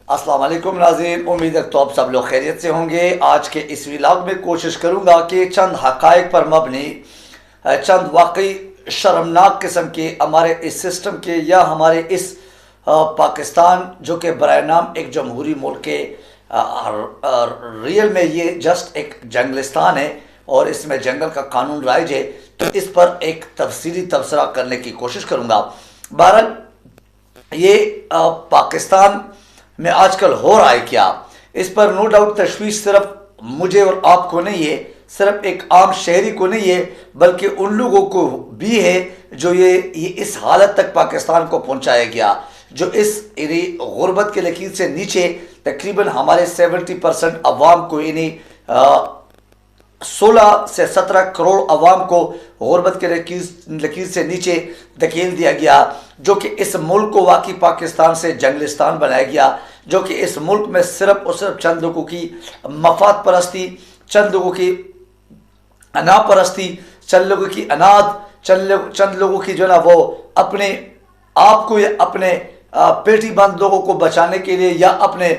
अस्सलाम वालेकुम नाज़रीन, उम्मीद है तो आप सब लोग खैरियत से होंगे। आज के इस व्लॉग में कोशिश करूंगा कि चंद हक़ाइक़ पर मबनी चंद वाकई शर्मनाक किस्म के हमारे इस सिस्टम के या हमारे इस पाकिस्तान जो कि बराए नाम एक जमहूरी मुल्क के रियल में ये जस्ट एक जंगलिस्तान है और इसमें जंगल का कानून राइज है, तो इस पर एक तफसीली तबसरा करने की कोशिश करूंगा। बहरहाल ये पाकिस्तान में आजकल हो रहा है क्या, इस पर नो डाउट तशवीश सिर्फ मुझे और आपको नहीं है, सिर्फ एक आम शहरी को नहीं है, बल्कि उन लोगों को भी है जो ये इस हालत तक पाकिस्तान को पहुंचाया गया, जो इस गुर्बत के लकीर से नीचे तकरीबन हमारे 70% अवाम को यानी 16 से 17 करोड़ अवाम को गुर्बत के लकीर से नीचे धकेल दिया गया, जो कि इस मुल्क को वाकई पाकिस्तान से जंगलिस्तान बनाया गया, जो कि इस मुल्क में सिर्फ और सिर्फ चंद लोगों की मफाद परस्ती, चंद लोगों की अना परस्ती, चंद लोगों की अनाद, चंद लोगों की जो ना वो अपने आप को या अपने पेटी बंद लोगों को बचाने के लिए या अपने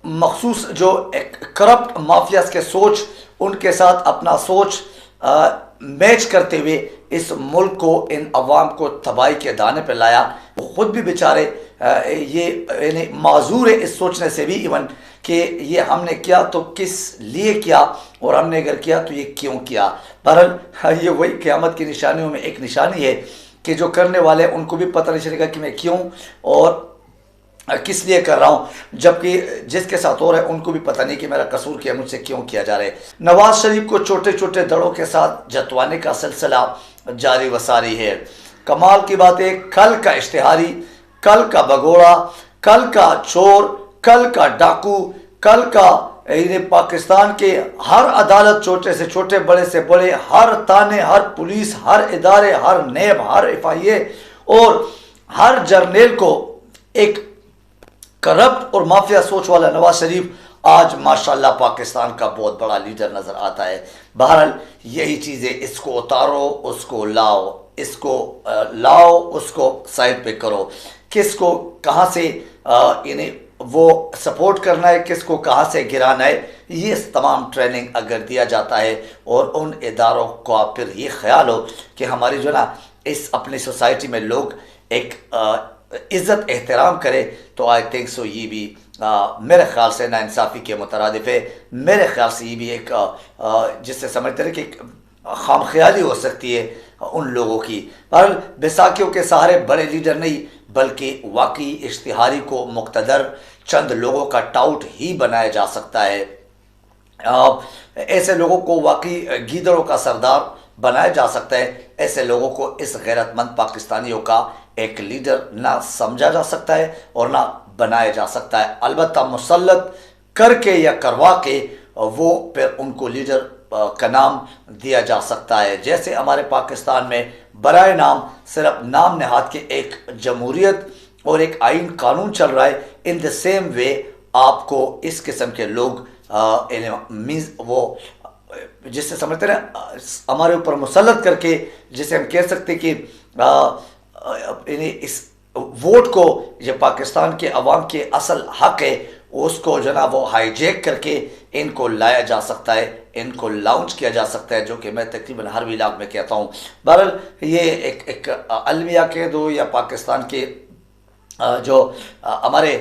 मखसूस जो एक करप्ट माफियाज के सोच उनके साथ अपना सोच मैच करते हुए इस मुल्क को, इन अवाम को तबाही के दाने पर लाया। वो खुद भी बेचारे ये यानी माजूर है इस सोचने से भी इवन कि ये हमने किया तो किस लिए किया और हमने अगर किया तो ये क्यों किया। बहरहाल ये वही क़यामत की निशानियों में एक निशानी है कि जो करने वाले उनको भी पता नहीं चलेगा कि मैं क्यों और किस लिए कर रहा हूं, जबकि जिसके साथ हो रहा है उनको भी पता नहीं कि मेरा कसूर क्या, मुझसे क्यों किया जा रहा है। नवाज शरीफ को छोटे छोटे दड़ों के साथ जतवाने का सिलसिला जारी वसारी है। कमाल की बात है, कल का इश्तिहारी, कल का भगोड़ा, कल का चोर, कल का डाकू, कल का पाकिस्तान के हर अदालत, छोटे से छोटे बड़े से बड़े, हर थाने, हर पुलिस, हर इदारे, हर नेब, हर FIA और हर जर्नेल को एक करप्ट और माफिया सोच वाला नवाज शरीफ आज माशाल्लाह पाकिस्तान का बहुत बड़ा लीडर नजर आता है। बहरहाल यही चीज़ें, इसको उतारो, उसको लाओ, इसको लाओ, उसको साइड पे करो, किसको कहाँ से यानी वो सपोर्ट करना है, किसको कहाँ से गिराना है, ये तमाम ट्रेनिंग अगर दिया जाता है और उन इदारों को फिर ये ख्याल हो कि हमारी जो ना इस अपनी सोसाइटी में लोग एक इज़्ज़त एहतराम करे, तो आई थिंक सो ये भी मेरे ख्याल से नाइंसाफ़ी के मुतरादिफ है। मेरे ख्याल से ये भी एक जिससे समझते रहे कि खामख्याली हो सकती है उन लोगों की। पर बैसाखियों के सहारे बड़े लीडर नहीं, बल्कि वाकई इश्तिहारी को मुक़्तदर चंद लोगों का टाउट ही बनाया जा सकता है। ऐसे लोगों को वाकई गीदड़ों का सरदार बनाया जा सकता है। ऐसे लोगों को इस गैरतमंद पाकिस्तानियों का एक लीडर ना समझा जा सकता है और ना बनाया जा सकता है। अलबत्ता मुसल्लत करके या करवा के वो फिर उनको लीडर का नाम दिया जा सकता है। जैसे हमारे पाकिस्तान में बराए नाम सिर्फ नाम नहाद के एक जमहूरियत और एक आइन कानून चल रहा है, इन द सेम वे आपको इस किस्म के लोग मीन्स वो जिससे समझते हैं हमारे ऊपर मुसल्लत करके, जिसे हम कह सकते कि इस वोट को ये पाकिस्तान के अवाम के असल हक है, उसको जो ना वो हाईजैक करके इनको लाया जा सकता है, इनको लॉन्च किया जा सकता है, जो कि मैं तकरीबन हर व्लॉग में कहता हूँ। बहरहाल ये एक अलमिया कह दो या पाकिस्तान के जो हमारे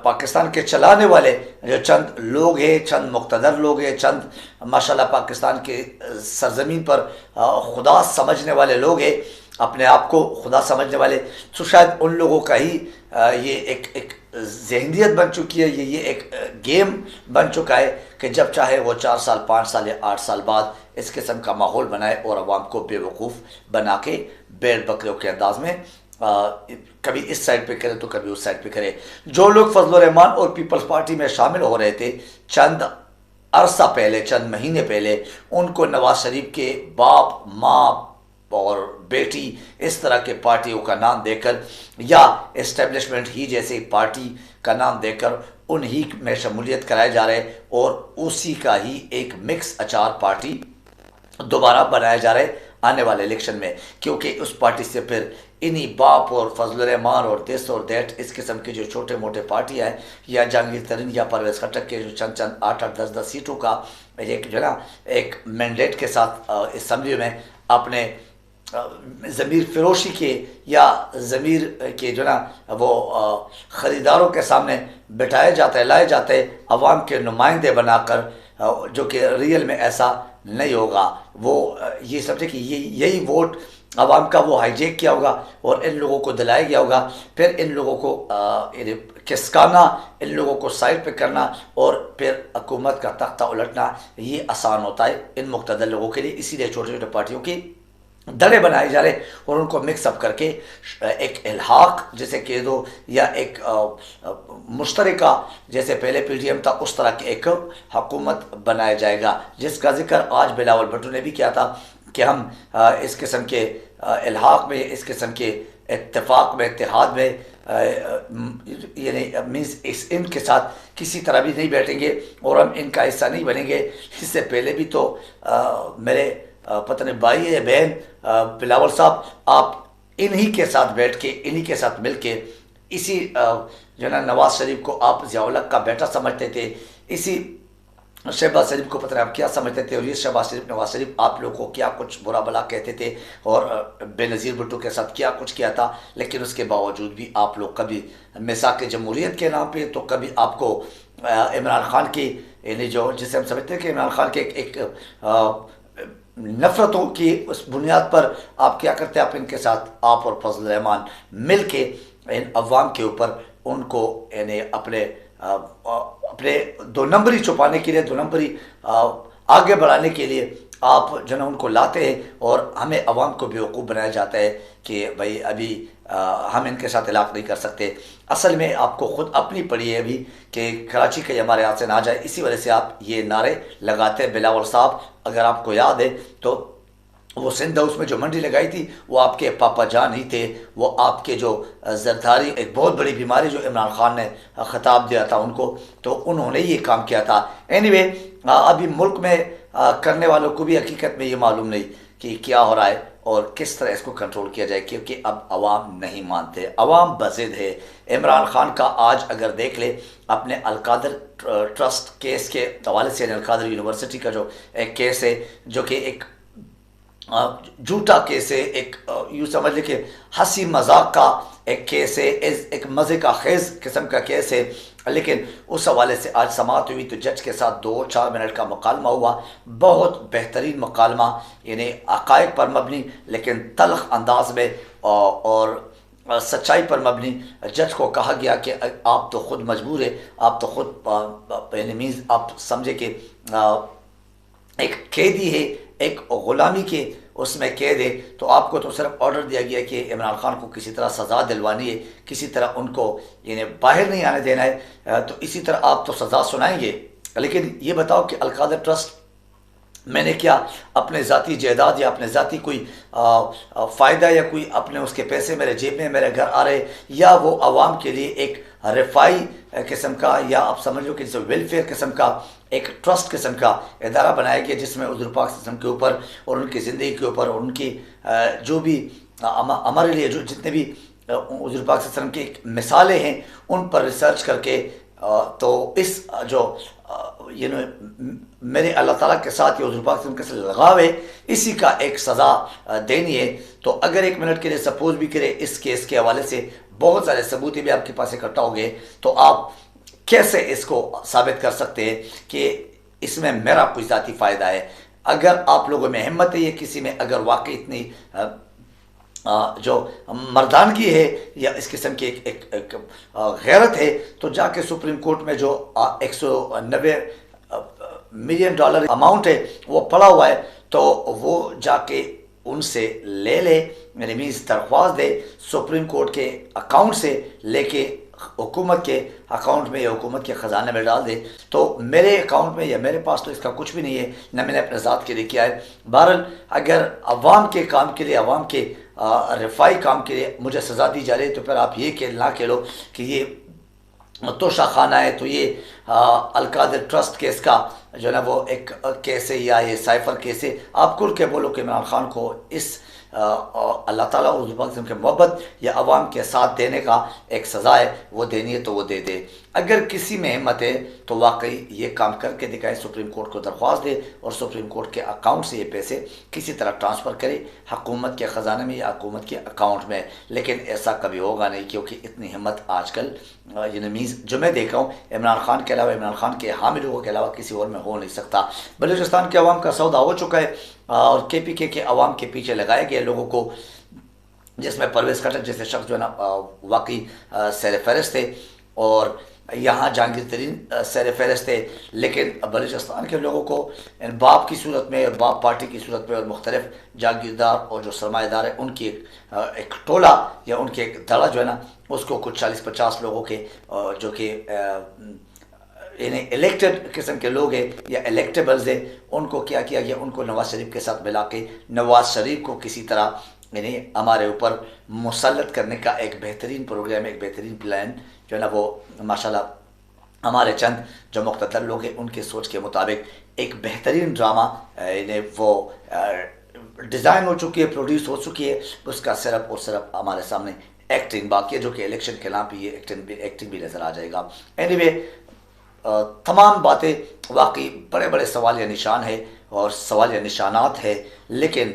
पाकिस्तान के चलाने वाले जो चंद लोग हैं, चंद मुक़्तदर लोग हैं, चंद माशाल्लाह पाकिस्तान के सरजमीन पर खुदा समझने वाले लोग हैं, अपने आप को खुदा समझने वाले, तो शायद उन लोगों का ही ये एक ज़हनियत बन चुकी है, ये एक गेम बन चुका है कि जब चाहे वो 4 साल 5 साल या 8 साल बाद इस किस्म का माहौल बनाए और अवाम को बेवकूफ़ बना के भेड़ बकरियों के अंदाज में कभी इस साइड पे करे तो कभी उस साइड पे करे। जो लोग फजल रहमान और पीपल्स पार्टी में शामिल हो रहे थे चंद अरसा पहले, चंद महीने पहले, उनको नवाज शरीफ के बाप, माँ और बेटी इस तरह के पार्टियों का नाम देकर या इस्टेब्लिशमेंट ही जैसे पार्टी का नाम देकर उन्हीं में शमूलियत कराए जा रहे और उसी का ही एक मिक्स अचार पार्टी दोबारा बनाया जा रहा है आने वाले इलेक्शन में, क्योंकि उस पार्टी से फिर इन्हीं बाप और फजल रहमान और दिस और दैट इस किस्म के जो छोटे मोटे पार्टियाँ हैं, या जहांगीर तरीन या परवेज़ खट्टक के जो चंद चंद 8-8 10-10 सीटों का एक जो है ना एक मैंडेट के साथ असम्बली में अपने ज़मीर फ़रोशी के या ज़मीर के जो ना वो ख़रीदारों के सामने बिठाए जाते हैं, लाए जाते हैं अवाम के नुमाइंदे बनाकर, जो कि रियल में ऐसा नहीं होगा। वो ये समझे कि यही वोट अवाम का वो हाईजेक किया होगा और इन लोगों को दिलाया गया होगा। फिर इन लोगों को खिसकाना, इन लोगों को साइड पे करना और फिर हुकूमत का तख्ता उलटना ये आसान होता है इन मुक़्तदर लोगों के लिए। इसीलिए छोटे छोटे पार्टियों की दड़े बनाए जा रहे और उनको मिक्सअप करके एक इल्हाक जैसे कह दो, या एक मुश्तरका जैसे पहले पीडीएम था उस तरह की एक हुकूमत बनाया जाएगा, जिसका जिक्र आज बिलावल भुट्टो ने भी किया था कि हम इस किस्म के इल्हाक में, इस किस्म के इत्तेफाक में, इत्तेहाद में यानी मीन्स इनके साथ किसी तरह भी नहीं बैठेंगे और हम इनका हिस्सा नहीं बनेंगे। इससे पहले भी तो मेरे पता नहीं भाई या बहन बिलावल साहब, आप इन्हीं के साथ बैठ के, इन्हीं के साथ मिल के, इसी जो ना नवाज शरीफ को आप ज़िया-उल-हक का बेटा समझते थे, इसी शहबाज शरीफ को पता नहीं आप क्या समझते थे, और ये शहबाज शरीफ, नवाज शरीफ आप लोगों को क्या कुछ बुरा भला कहते थे और बेनज़ीर भुट्टो के साथ क्या कुछ किया था। लेकिन उसके बावजूद भी आप लोग कभी मिसाक जमहूरियत के नाम पे, तो कभी आपको इमरान खान की यानी जो जिसे हम समझते हैं कि इमरान खान के एक नफ़रतों की उस बुनियाद पर आप क्या करते हैं, आप इनके साथ आप और फजल रहमान मिल के इन अवाम के ऊपर उनको यानी अपने दो नंबरी छुपाने के लिए, दो नंबरी आगे बढ़ाने के लिए आप जो ना उनको लाते हैं और हमें अवाम को बेवकूफ़ बनाया जाता है कि भाई अभी हम इनके साथ इलाक़ नहीं कर सकते। असल में आपको ख़ुद अपनी पड़ी है अभी कि कराची के हमारे हाथ से ना जाए, इसी वजह से आप ये नारे लगाते हैं। बिलावल साहब, अगर आपको याद है तो वो सिंध हाउस में जो मंडी लगाई थी वो आपके पापा जान ही थे, वो आपके जो जरदारी एक बहुत बड़ी बीमारी जो इमरान खान ने ख़िताब दिया था उनको, तो उन्होंने ये काम किया था। एनीवे अभी मुल्क में करने वालों को भी हकीकत में ये मालूम नहीं कि क्या हो रहा है और किस तरह इसको कंट्रोल किया जाए, क्योंकि अब अवाम नहीं मानते, अवाम बज़िद है। इमरान खान का आज अगर देख ले अपने अलकादर ट्रस्ट केस के हवाले से, अलकादर यूनिवर्सिटी का जो एक केस है जो कि एक झूठा केस है, एक यूँ समझ ले कि हंसी मजाक का एक केस है, एक मज़े का खेज़ किस्म का केस है। लेकिन उस हवाले से आज समाअत हुई तो जज के साथ 2-4 मिनट का मुकालमा हुआ, बहुत बेहतरीन मुकालमा, यानी हक़ाइक़ पर मबनी लेकिन तल्ख़ अंदाज में और सच्चाई पर मबनी। जज को कहा गया कि आप तो ख़ुद मजबूर है, आप तो ख़ुद यानी मीन्स आप समझे कि एक कैदी है, एक ग़ुलामी के उसमें कैद है, तो आपको तो सिर्फ ऑर्डर दिया गया कि इमरान खान को किसी तरह सज़ा दिलवानी है, किसी तरह उनको यानी बाहर नहीं आने देना है, तो इसी तरह आप तो सज़ा सुनाएंगे। लेकिन ये बताओ कि अलकादर ट्रस्ट मैंने क्या अपने ज़ाती जायदाद या अपने ज़ाती कोई फ़ायदा या कोई अपने उसके पैसे मेरे जेब में मेरे घर आ रहे, या वो आवाम के लिए एक रफ़ाई किस्म का, या आप समझ लो कि जैसे वेलफेयर किस्म का एक ट्रस्ट किस्म का इदारा बनाया गया जिसमें हुज़ूर पाक किस्म के ऊपर और उनकी ज़िंदगी के ऊपर और उनकी जो भी हमारे लिए जो जितने भी हुज़ूर पाक किस्म की मिसालें हैं उन पर रिसर्च करके, तो इस जो यू नो मेरे अल्लाह ताला के साथ हुज़ूर पाक से उनके साथ लगाव है, इसी का एक सज़ा देनी है। तो अगर 1 मिनट के लिए सपोज भी करें इस केस के हवाले से बहुत सारे सबूत भी आपके पास इकट्ठा हो गए, तो आप कैसे इसको साबित कर सकते हैं कि इसमें मेरा कोई ज़ाती फ़ायदा है। अगर आप लोगों में हिम्मत है, ये किसी में अगर वाकई इतनी जो मर्दानगी है या इस किस्म की एक गैरत है, तो जाके सुप्रीम कोर्ट में जो 190 मिलियन डॉलर अमाउंट है वो पड़ा हुआ है, तो वो जाके उनसे ले ले, मेरे मीन्स दरख्वास्त दे सुप्रीम कोर्ट के अकाउंट से लेके हुकूमत के अकाउंट में या हुकूमत के ख़जाने में डाल दे। तो मेरे अकाउंट में या मेरे पास तो इसका कुछ भी नहीं है, न मैंने अपने ज़ात के लिए किया है। बहरहाल अगर अवाम के काम के लिए, अवाम के रफ़ाई काम के लिए मुझे सज़ा दी जा रही है, तो फिर आप ये ना कह लो कि ये तोशा खाना है, तो ये अलकादर ट्रस्ट केस का जो है ना वो एक केस है या ये साइफर केस है, आप खुल के बोलो कि इमरान खान को इस अल्लाह ताला और उस के मोहब्बत या अवाम के साथ देने का एक सज़ा है, वो देनी है तो वो दे दे। अगर किसी में हिम्मत है तो वाकई ये काम करके दिखाए, सुप्रीम कोर्ट को दरख्वास्त दे और सुप्रीम कोर्ट के अकाउंट से ये पैसे किसी तरह ट्रांसफ़र करे हुकूमत के ख़जाने में या हुकूमत के अकाउंट में। लेकिन ऐसा कभी होगा नहीं, क्योंकि इतनी हिम्मत आजकल मीज़ जो मैं देख रहा हूँ इमरान खान के अलावा, इमरान खान के हामी लोगों के अलावा किसी और में हो नहीं सकता। बलूचिस्तान के अवाम का सौदा हो चुका है और KPK के अवाम के पीछे लगाए गए लोगों को, जिसमें परवेज़ खट्टर जैसे शख्स जो है ना वाकई सर फहरिस्त थे और यहाँ जहांगीर तरीन सर फहरिस्त थे। लेकिन बलूचिस्तान के लोगों को बाप की सूरत में और बाप पार्टी की सूरत में और मुख्तलिफ जागीरदार और जो सरमाएदार है उनकी एक टोला या उनके एक दड़ा जो है ना उसको कुछ 40-50 लोगों के जो कि इन्हें इलेक्टेड किस्म के लोग हैं या इलेक्टेबल्स हैं, उनको क्या किया गया, उनको नवाज शरीफ के साथ मिला के नवाज शरीफ को किसी तरह इन्हें हमारे ऊपर मुसल्लत करने का एक बेहतरीन प्रोग्राम, एक बेहतरीन प्लान जो है ना वो माशाल्लाह हमारे चंद जो मुख्तदर लोग हैं उनके सोच के मुताबिक एक बेहतरीन ड्रामा इन्हें वो डिज़ाइन हो चुकी है, प्रोड्यूस हो चुकी है। उसका सिर्फ और सिर्फ हमारे सामने एक्टिंग बाकी है, जो कि इलेक्शन के नाम पे ये एक्टिंग भी नज़र आ जाएगा। एनीवे तमाम बातें वाकई बड़े बड़े सवाल या निशान है और सवाल या निशानात है, लेकिन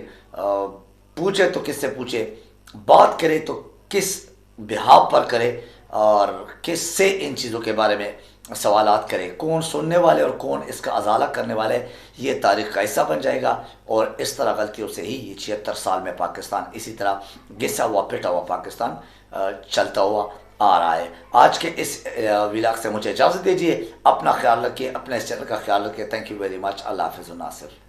पूछे तो किससे पूछे, बात करे तो किस बिहाव पर करे और किससे इन चीज़ों के बारे में सवालात करे, कौन सुनने वाले और कौन इसका अजाला करने वाले, ये तारीख़ का हिस्सा बन जाएगा। और इस तरह गलतियों से ही ये 76 साल में पाकिस्तान इसी तरह घिसा हुआ पिटा हुआ पाकिस्तान चलता हुआ आ रहा है। आज के इस व्लॉग से मुझे इजाज़त दीजिए। अपना ख्याल रखिए, अपने इस चैनल का ख्याल रखिए। Thank you very much. अल्लाह हाफ़िज़ नासिर।